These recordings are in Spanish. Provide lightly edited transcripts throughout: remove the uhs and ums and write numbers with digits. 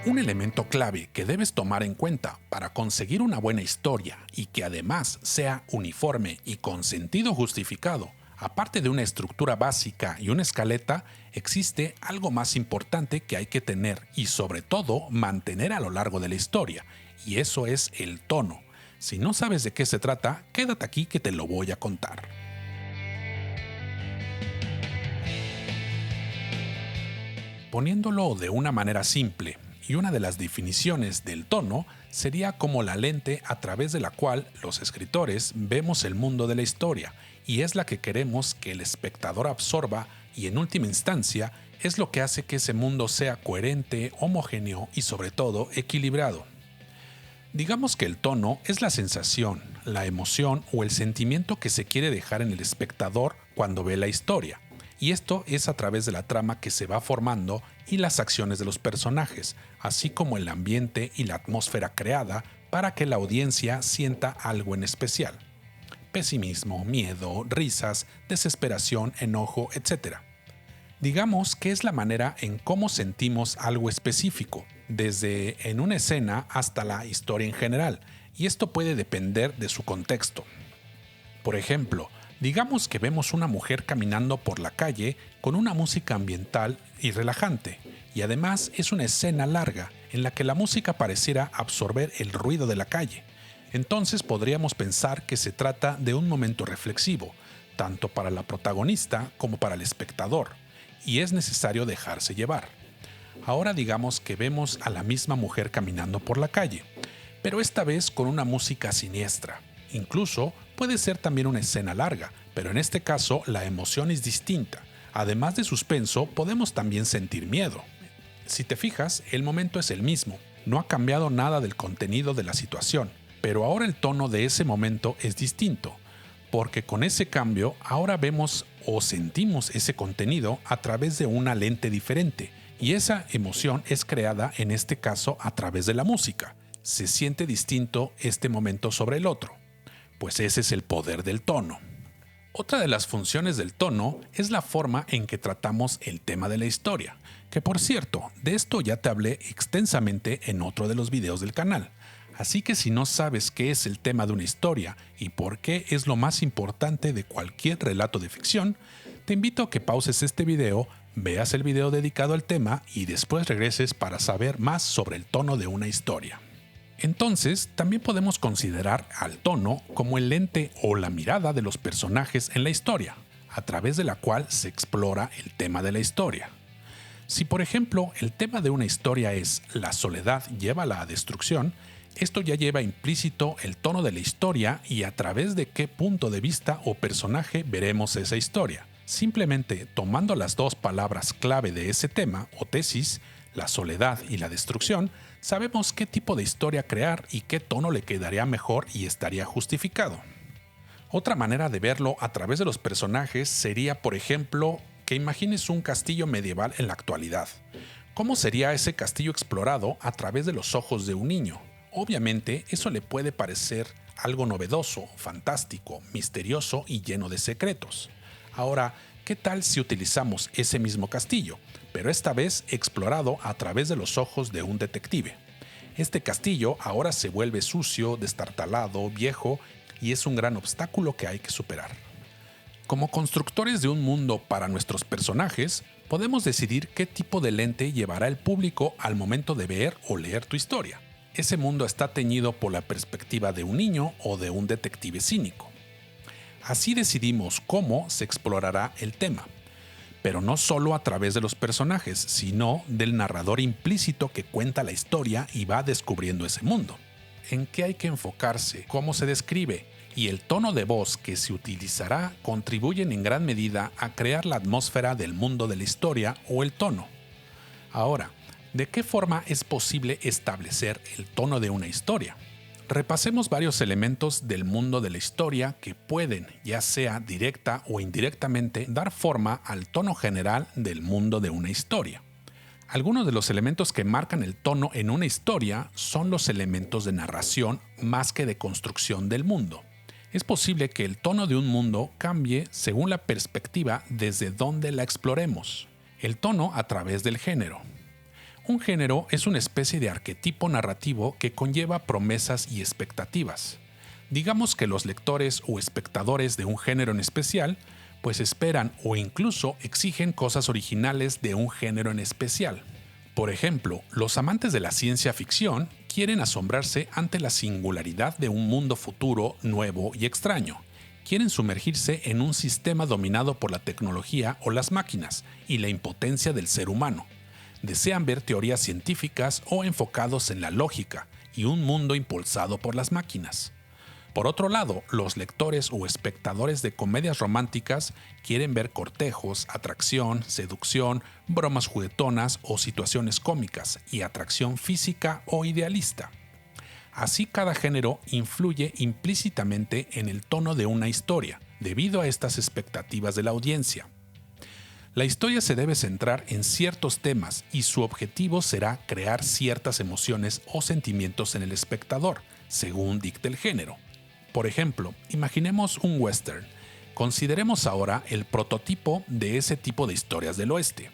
Un elemento clave que debes tomar en cuenta para conseguir una buena historia y que además sea uniforme y con sentido justificado, aparte de una estructura básica y una escaleta, existe algo más importante que hay que tener y sobre todo mantener a lo largo de la historia, y eso es el tono. Si no sabes de qué se trata, quédate aquí que te lo voy a contar. Poniéndolo de una manera simple, y una de las definiciones del tono sería como la lente a través de la cual los escritores vemos el mundo de la historia, y es la que queremos que el espectador absorba y en última instancia es lo que hace que ese mundo sea coherente, homogéneo y sobre todo equilibrado. Digamos que el tono es la sensación, la emoción o el sentimiento que se quiere dejar en el espectador cuando ve la historia. Y esto es a través de la trama que se va formando y las acciones de los personajes, así como el ambiente y la atmósfera creada para que la audiencia sienta algo en especial. Pesimismo, miedo, risas, desesperación, enojo, etc. Digamos que es la manera en cómo sentimos algo específico, desde en una escena hasta la historia en general, y esto puede depender de su contexto. Por ejemplo, digamos que vemos una mujer caminando por la calle con una música ambiental y relajante, y además es una escena larga en la que la música pareciera absorber el ruido de la calle. Entonces podríamos pensar que se trata de un momento reflexivo, tanto para la protagonista como para el espectador, y es necesario dejarse llevar. Ahora digamos que vemos a la misma mujer caminando por la calle, pero esta vez con una música siniestra. Incluso puede ser también una escena larga, pero en este caso la emoción es distinta. Además de suspenso, podemos también sentir miedo. Si te fijas, el momento es el mismo, no ha cambiado nada del contenido de la situación, pero ahora el tono de ese momento es distinto, porque con ese cambio ahora vemos o sentimos ese contenido a través de una lente diferente, y esa emoción es creada en este caso a través de la música. Se siente distinto este momento sobre el otro, pues ese es el poder del tono. Otra de las funciones del tono es la forma en que tratamos el tema de la historia, que por cierto, de esto ya te hablé extensamente en otro de los videos del canal. Así que si no sabes qué es el tema de una historia y por qué es lo más importante de cualquier relato de ficción, te invito a que pauses este video, veas el video dedicado al tema y después regreses para saber más sobre el tono de una historia. Entonces, también podemos considerar al tono como el lente o la mirada de los personajes en la historia, a través de la cual se explora el tema de la historia. Si por ejemplo el tema de una historia es la soledad lleva a la destrucción, esto ya lleva implícito el tono de la historia y a través de qué punto de vista o personaje veremos esa historia. Simplemente tomando las dos palabras clave de ese tema o tesis, la soledad y la destrucción, sabemos qué tipo de historia crear y qué tono le quedaría mejor y estaría justificado. Otra manera de verlo a través de los personajes sería, por ejemplo, que imagines un castillo medieval en la actualidad. ¿Cómo sería ese castillo explorado a través de los ojos de un niño? Obviamente, eso le puede parecer algo novedoso, fantástico, misterioso y lleno de secretos. Ahora, ¿qué tal si utilizamos ese mismo castillo, pero esta vez explorado a través de los ojos de un detective? Este castillo ahora se vuelve sucio, destartalado, viejo y es un gran obstáculo que hay que superar. Como constructores de un mundo para nuestros personajes, podemos decidir qué tipo de lente llevará el público al momento de ver o leer tu historia. Ese mundo está teñido por la perspectiva de un niño o de un detective cínico. Así decidimos cómo se explorará el tema, pero no solo a través de los personajes, sino del narrador implícito que cuenta la historia y va descubriendo ese mundo. En qué hay que enfocarse, cómo se describe, y el tono de voz que se utilizará contribuyen en gran medida a crear la atmósfera del mundo de la historia o el tono. Ahora, ¿de qué forma es posible establecer el tono de una historia? Repasemos varios elementos del mundo de la historia que pueden, ya sea directa o indirectamente, dar forma al tono general del mundo de una historia. Algunos de los elementos que marcan el tono en una historia son los elementos de narración más que de construcción del mundo. Es posible que el tono de un mundo cambie según la perspectiva desde donde la exploremos. El tono a través del género. Un género es una especie de arquetipo narrativo que conlleva promesas y expectativas. Digamos que los lectores o espectadores de un género en especial, pues esperan o incluso exigen cosas originales de un género en especial. Por ejemplo, los amantes de la ciencia ficción quieren asombrarse ante la singularidad de un mundo futuro, nuevo y extraño. Quieren sumergirse en un sistema dominado por la tecnología o las máquinas y la impotencia del ser humano. Desean ver teorías científicas o enfocados en la lógica y un mundo impulsado por las máquinas. Por otro lado, los lectores o espectadores de comedias románticas quieren ver cortejos, atracción, seducción, bromas juguetonas o situaciones cómicas y atracción física o idealista. Así, cada género influye implícitamente en el tono de una historia, debido a estas expectativas de la audiencia. La historia se debe centrar en ciertos temas y su objetivo será crear ciertas emociones o sentimientos en el espectador, según dicte el género. Por ejemplo, imaginemos un western. Consideremos ahora el prototipo de ese tipo de historias del oeste.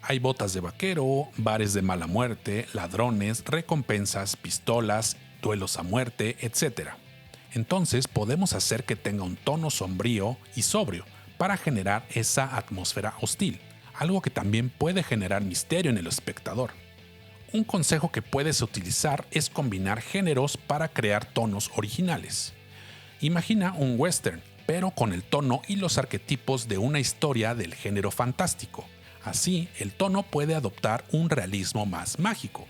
Hay botas de vaquero, bares de mala muerte, ladrones, recompensas, pistolas, duelos a muerte, etc. Entonces podemos hacer que tenga un tono sombrío y sobrio para generar esa atmósfera hostil, algo que también puede generar misterio en el espectador. Un consejo que puedes utilizar es combinar géneros para crear tonos originales. Imagina un western, pero con el tono y los arquetipos de una historia del género fantástico. Así, el tono puede adoptar un realismo más mágico.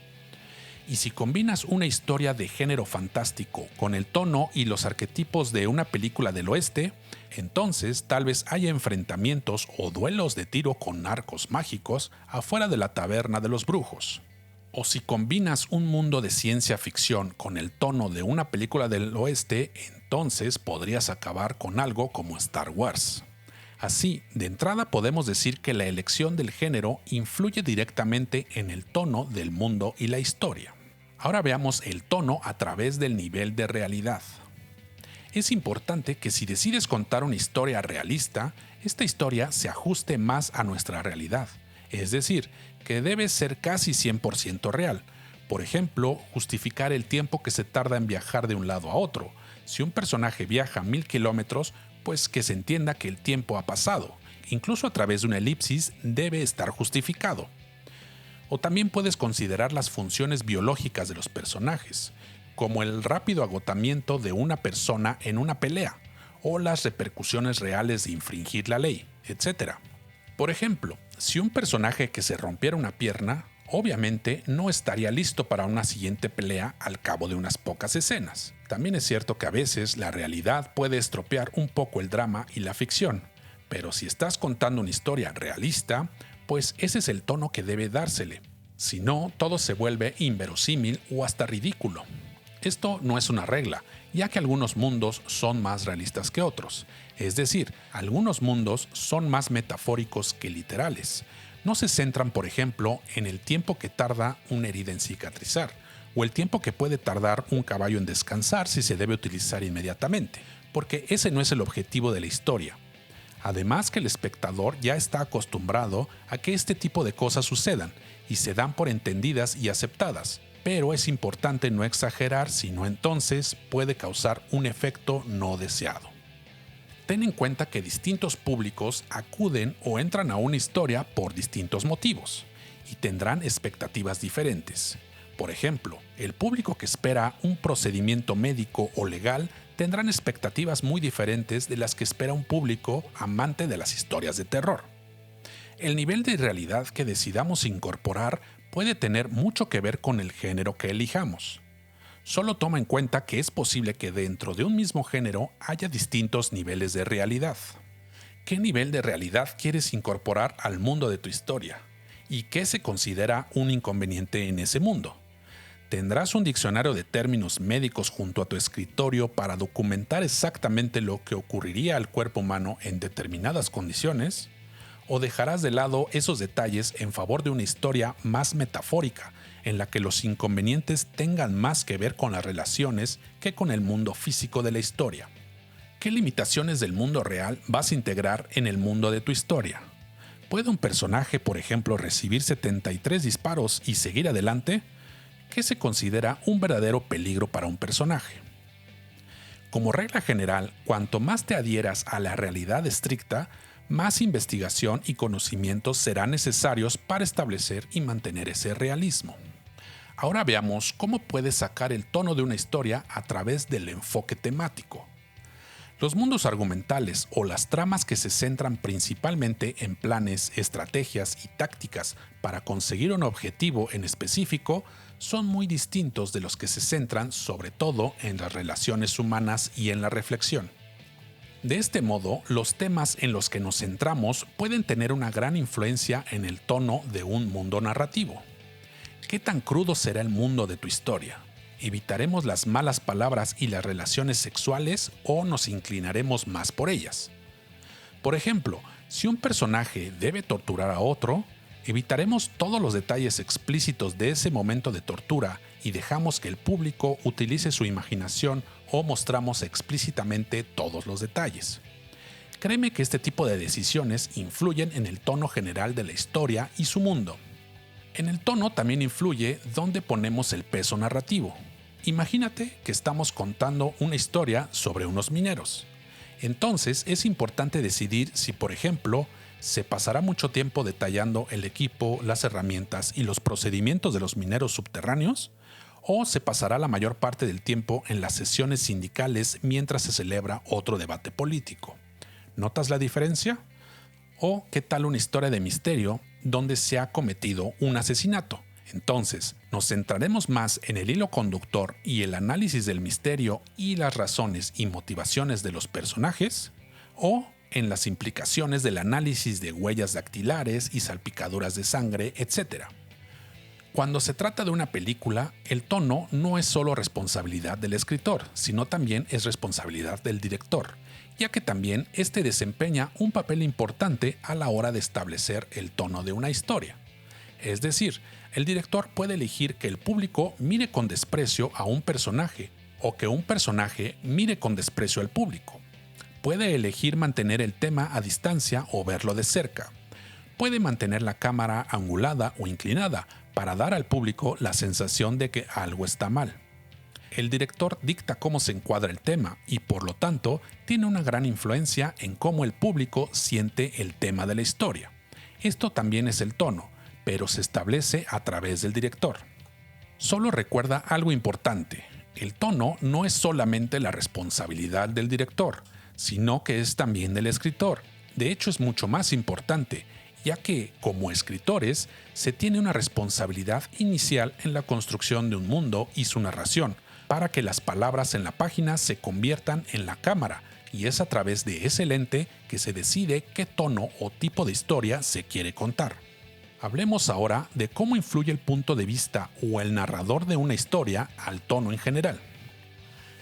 Y si combinas una historia de género fantástico con el tono y los arquetipos de una película del oeste, entonces tal vez haya enfrentamientos o duelos de tiro con arcos mágicos afuera de la taberna de los brujos. O si combinas un mundo de ciencia ficción con el tono de una película del oeste, entonces podrías acabar con algo como Star Wars. Así, de entrada podemos decir que la elección del género influye directamente en el tono del mundo y la historia. Ahora veamos el tono a través del nivel de realidad. Es importante que si decides contar una historia realista, esta historia se ajuste más a nuestra realidad. Es decir, que debe ser casi 100% real. Por ejemplo, justificar el tiempo que se tarda en viajar de un lado a otro. Si un personaje viaja 1000 kilómetros, pues que se entienda que el tiempo ha pasado. Incluso a través de una elipsis debe estar justificado. O también puedes considerar las funciones biológicas de los personajes, como el rápido agotamiento de una persona en una pelea, o las repercusiones reales de infringir la ley, etc. Por ejemplo, si un personaje que se rompiera una pierna, obviamente no estaría listo para una siguiente pelea al cabo de unas pocas escenas. También es cierto que a veces la realidad puede estropear un poco el drama y la ficción, pero si estás contando una historia realista, pues ese es el tono que debe dársele. Si no, todo se vuelve inverosímil o hasta ridículo. Esto no es una regla, ya que algunos mundos son más realistas que otros. Es decir, algunos mundos son más metafóricos que literales. No se centran, por ejemplo, en el tiempo que tarda una herida en cicatrizar, o el tiempo que puede tardar un caballo en descansar si se debe utilizar inmediatamente, porque ese no es el objetivo de la historia. Además que el espectador ya está acostumbrado a que este tipo de cosas sucedan, y se dan por entendidas y aceptadas. Pero es importante no exagerar, sino entonces puede causar un efecto no deseado. Ten en cuenta que distintos públicos acuden o entran a una historia por distintos motivos y tendrán expectativas diferentes. Por ejemplo, el público que espera un procedimiento médico o legal tendrán expectativas muy diferentes de las que espera un público amante de las historias de terror. El nivel de realidad que decidamos incorporar puede tener mucho que ver con el género que elijamos. Solo toma en cuenta que es posible que dentro de un mismo género haya distintos niveles de realidad. ¿Qué nivel de realidad quieres incorporar al mundo de tu historia? ¿Y qué se considera un inconveniente en ese mundo? ¿Tendrás un diccionario de términos médicos junto a tu escritorio para documentar exactamente lo que ocurriría al cuerpo humano en determinadas condiciones? ¿O dejarás de lado esos detalles en favor de una historia más metafórica, en la que los inconvenientes tengan más que ver con las relaciones que con el mundo físico de la historia? ¿Qué limitaciones del mundo real vas a integrar en el mundo de tu historia? ¿Puede un personaje, por ejemplo, recibir 73 disparos y seguir adelante? ¿Qué se considera un verdadero peligro para un personaje? Como regla general, cuanto más te adhieras a la realidad estricta, más investigación y conocimientos serán necesarios para establecer y mantener ese realismo. Ahora veamos cómo puedes sacar el tono de una historia a través del enfoque temático. Los mundos argumentales o las tramas que se centran principalmente en planes, estrategias y tácticas para conseguir un objetivo en específico son muy distintos de los que se centran sobre todo en las relaciones humanas y en la reflexión. De este modo, los temas en los que nos centramos pueden tener una gran influencia en el tono de un mundo narrativo. ¿Qué tan crudo será el mundo de tu historia? ¿Evitaremos las malas palabras y las relaciones sexuales o nos inclinaremos más por ellas? Por ejemplo, si un personaje debe torturar a otro, ¿evitaremos todos los detalles explícitos de ese momento de tortura y dejamos que el público utilice su imaginación o mostramos explícitamente todos los detalles? Créeme que este tipo de decisiones influyen en el tono general de la historia y su mundo. En el tono también influye dónde ponemos el peso narrativo. Imagínate que estamos contando una historia sobre unos mineros. Entonces es importante decidir si, por ejemplo, se pasará mucho tiempo detallando el equipo, las herramientas y los procedimientos de los mineros subterráneos, o se pasará la mayor parte del tiempo en las sesiones sindicales mientras se celebra otro debate político. ¿Notas la diferencia? ¿O qué tal una historia de misterio donde se ha cometido un asesinato? Entonces, ¿nos centraremos más en el hilo conductor y el análisis del misterio y las razones y motivaciones de los personajes? ¿O en las implicaciones del análisis de huellas dactilares y salpicaduras de sangre, etcétera? Cuando se trata de una película, el tono no es solo responsabilidad del escritor, sino también es responsabilidad del director, ya que también este desempeña un papel importante a la hora de establecer el tono de una historia. Es decir, el director puede elegir que el público mire con desprecio a un personaje o que un personaje mire con desprecio al público. Puede elegir mantener el tema a distancia o verlo de cerca. Puede mantener la cámara angulada o inclinada para dar al público la sensación de que algo está mal. El director dicta cómo se encuadra el tema y, por lo tanto, tiene una gran influencia en cómo el público siente el tema de la historia. Esto también es el tono, pero se establece a través del director. Solo recuerda algo importante: el tono no es solamente la responsabilidad del director, sino que es también del escritor. De hecho, es mucho más importante, ya que, como escritores, se tiene una responsabilidad inicial en la construcción de un mundo y su narración, para que las palabras en la página se conviertan en la cámara, y es a través de ese lente que se decide qué tono o tipo de historia se quiere contar. Hablemos ahora de cómo influye el punto de vista o el narrador de una historia al tono en general.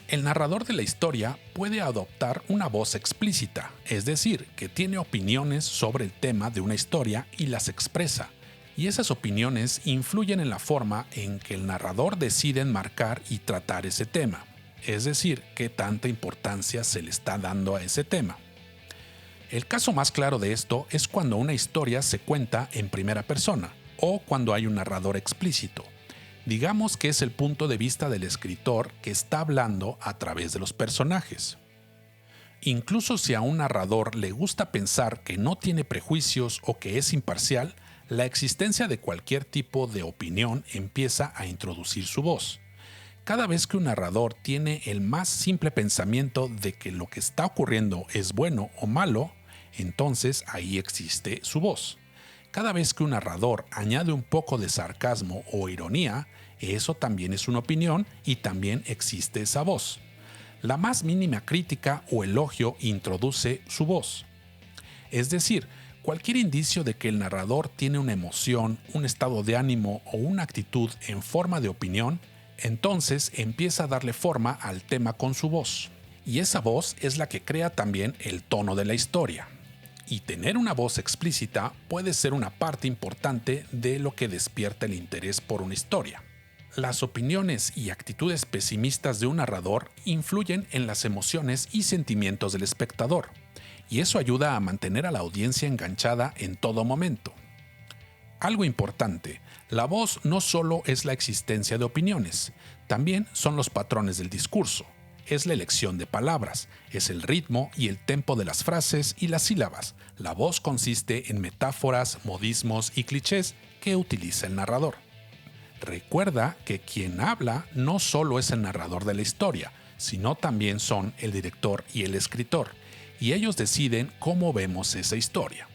El narrador de la historia puede adoptar una voz explícita, es decir, que tiene opiniones sobre el tema de una historia y las expresa, y esas opiniones influyen en la forma en que el narrador decide enmarcar y tratar ese tema, es decir, qué tanta importancia se le está dando a ese tema. El caso más claro de esto es cuando una historia se cuenta en primera persona o cuando hay un narrador explícito. Digamos que es el punto de vista del escritor que está hablando a través de los personajes. Incluso si a un narrador le gusta pensar que no tiene prejuicios o que es imparcial, la existencia de cualquier tipo de opinión empieza a introducir su voz. Cada vez que un narrador tiene el más simple pensamiento de que lo que está ocurriendo es bueno o malo, entonces ahí existe su voz. Cada vez que un narrador añade un poco de sarcasmo o ironía, eso también es una opinión y también existe esa voz. La más mínima crítica o elogio introduce su voz. Es decir, cualquier indicio de que el narrador tiene una emoción, un estado de ánimo o una actitud en forma de opinión, entonces empieza a darle forma al tema con su voz. Y esa voz es la que crea también el tono de la historia. Y tener una voz explícita puede ser una parte importante de lo que despierta el interés por una historia. Las opiniones y actitudes pesimistas de un narrador influyen en las emociones y sentimientos del espectador. y eso ayuda a mantener a la audiencia enganchada en todo momento. Algo importante, la voz no solo es la existencia de opiniones, también son los patrones del discurso, es la elección de palabras, es el ritmo y el tempo de las frases y las sílabas. La voz consiste en metáforas, modismos y clichés que utiliza el narrador. Recuerda que quien habla no solo es el narrador de la historia, sino también son el director y el escritor, y ellos deciden cómo vemos esa historia.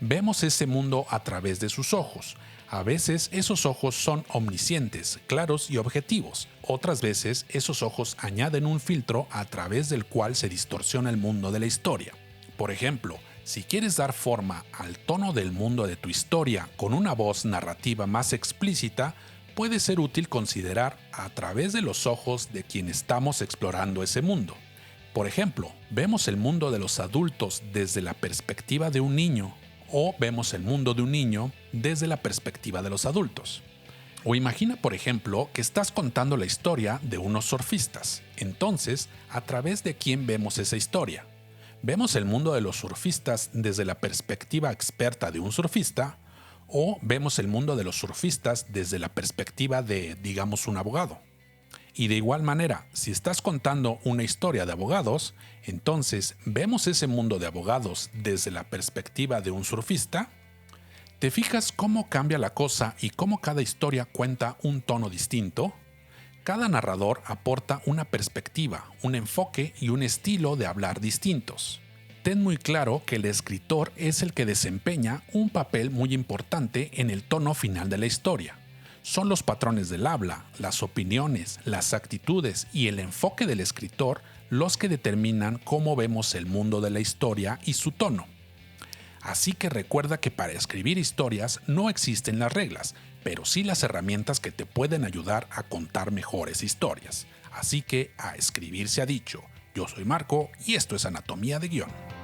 Vemos ese mundo a través de sus ojos. A veces esos ojos son omniscientes, claros y objetivos. Otras veces esos ojos añaden un filtro a través del cual se distorsiona el mundo de la historia. Por ejemplo, si quieres dar forma al tono del mundo de tu historia con una voz narrativa más explícita, puede ser útil considerar a través de los ojos de quien estamos explorando ese mundo. Por ejemplo, vemos el mundo de los adultos desde la perspectiva de un niño, o vemos el mundo de un niño desde la perspectiva de los adultos. O imagina, por ejemplo, que estás contando la historia de unos surfistas. Entonces, ¿a través de quién vemos esa historia? ¿Vemos el mundo de los surfistas desde la perspectiva experta de un surfista? ¿O vemos el mundo de los surfistas desde la perspectiva de, digamos, un abogado? Y de igual manera, si estás contando una historia de abogados, entonces, ¿vemos ese mundo de abogados desde la perspectiva de un surfista? ¿Te fijas cómo cambia la cosa y cómo cada historia cuenta un tono distinto? Cada narrador aporta una perspectiva, un enfoque y un estilo de hablar distintos. Ten muy claro que el escritor es el que desempeña un papel muy importante en el tono final de la historia. Son los patrones del habla, las opiniones, las actitudes y el enfoque del escritor los que determinan cómo vemos el mundo de la historia y su tono. Así que recuerda que para escribir historias no existen las reglas, pero sí las herramientas que te pueden ayudar a contar mejores historias. Así que a escribir se ha dicho. Yo soy Marco y esto es Anatomía de Guión.